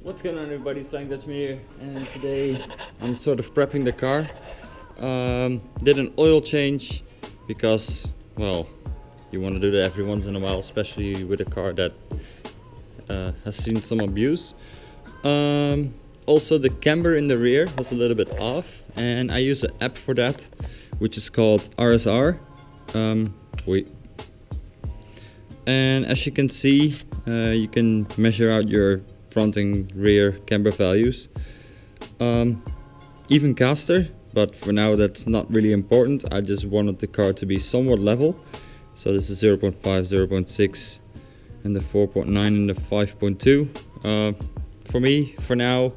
What's going on, everybody? Slang Dutchman here, and today I'm sort of prepping the car. Did an oil change because, well, you want to do that every once in a while, especially with a car that has seen some abuse. Also, the camber in the rear was a little bit off, and I use an app for that, which is called RSR. And as you can see, you can measure out your front and rear camber values. Even caster, but for now that's not really important. I just wanted the car to be somewhat level. So this is 0.5, 0.6, and the 4.9 and the 5.2. For me, for now,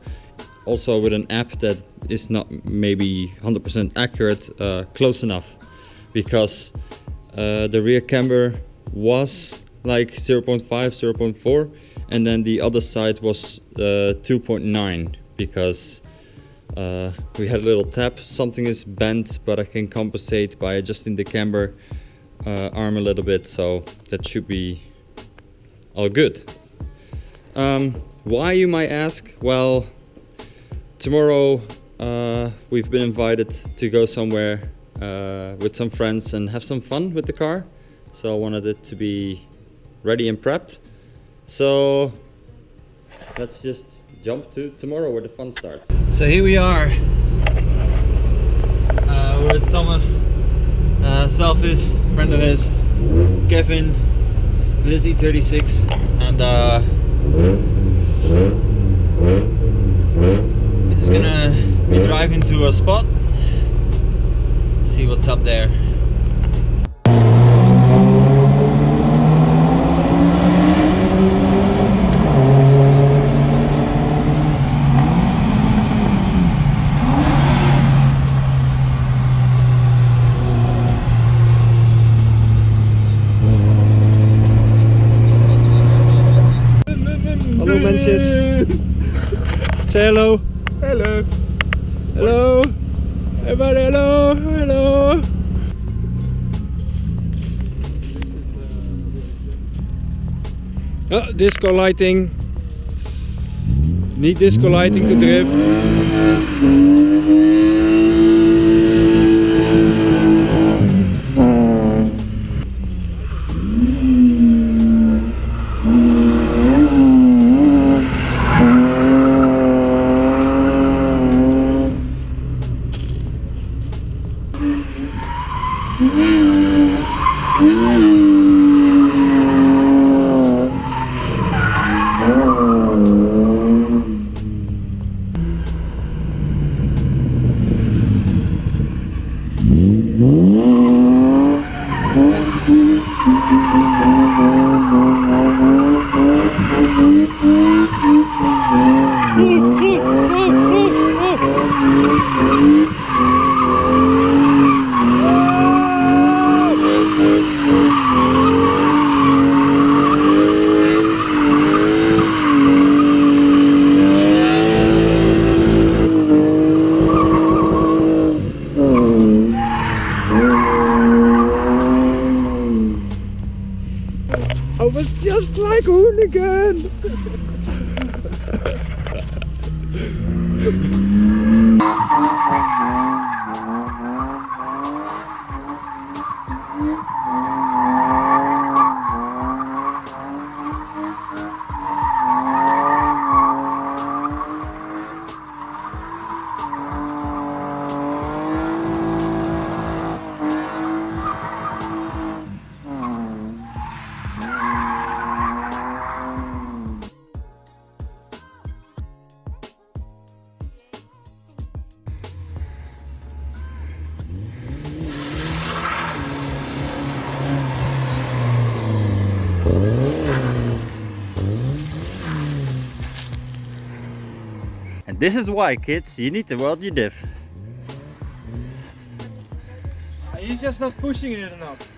also with an app that is not maybe 100% accurate, close enough, because the rear camber was like 0.5, 0.4, and then the other side was 2.9, because we had a little tap. Something is bent, but I can compensate by adjusting the camber arm a little bit, so that should be all good. Why, you might ask? Well, tomorrow we've been invited to go somewhere with some friends and have some fun with the car, so I wanted it to be ready and prepped. So let's just jump to tomorrow where the fun starts. So here we are. We're with Thomas, Selfish, friend of his, Kevin with his E36, and we're just gonna be driving to a spot, see what's up there. Hallo mensjes. Say hello. Hello. Hello. Everybody, hello. Hello. Oh, disco lighting. Niet disco lighting to drift. I was just like Hoonigan! And this is why, kids, you need to weld your diff. He's just not pushing it enough.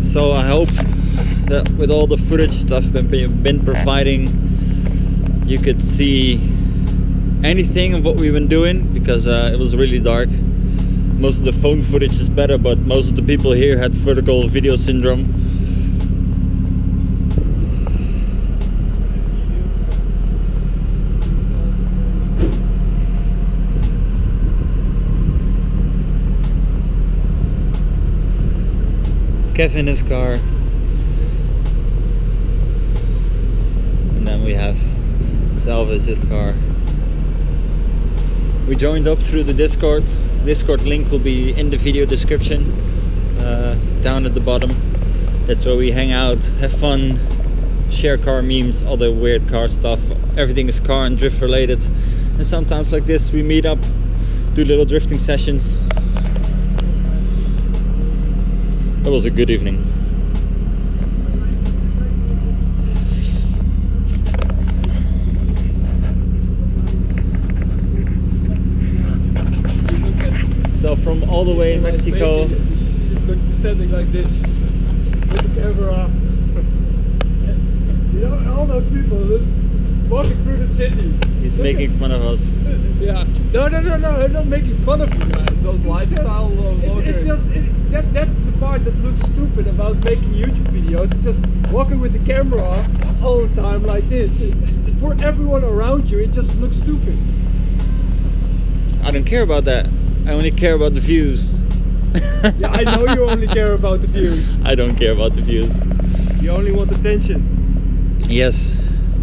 So I hope that with all the footage that I've been providing, you could see anything of what we've been doing, because it was really dark. Most of the phone footage is better, but most of the people here had vertical video syndrome. Kev in his car, and then we have Salva's car. We joined up through the Discord. Discord link will be in the video description, down at the bottom. That's where we hang out, have fun, share car memes, other weird car stuff. Everything is car and drift related, and sometimes like this we meet up, do little drifting sessions. That was a good evening. So from all the way in Mexico, He's standing like this with the camera. You know, all those people walking through the city. he's making fun of us. Yeah. No, I'm not making fun of you guys. Those lifestyle vloggers. It's just, that's the part that looks stupid about making YouTube videos. It's just walking with the camera all the time like this. For everyone around you, it just looks stupid. I don't care about that. I only care about the views. Yeah, I know you only care about the views. I don't care about the views. You only want attention. Yes.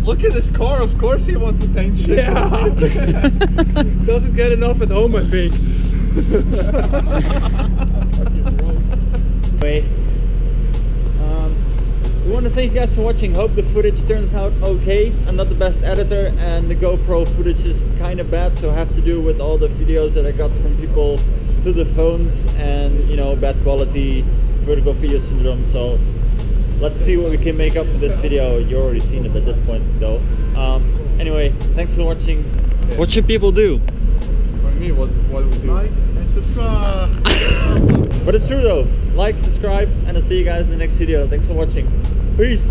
Look at his car, of course he wants attention. Yeah. Doesn't get enough at home, I think. Anyway, we want to thank you guys for watching. Hope the footage turns out okay. I'm not the best editor, and the GoPro footage is kind of bad, so I have to do with all the videos that I got from people through the phones, and you know, bad quality, vertical video syndrome. So let's see what we can make up for this video. You already seen it at this point though. Anyway, thanks for watching. Yeah. What should people do? For me, what do we do? Like and subscribe. But it's true though. Like, subscribe, and I'll see you guys in the next video. Thanks for watching. Peace.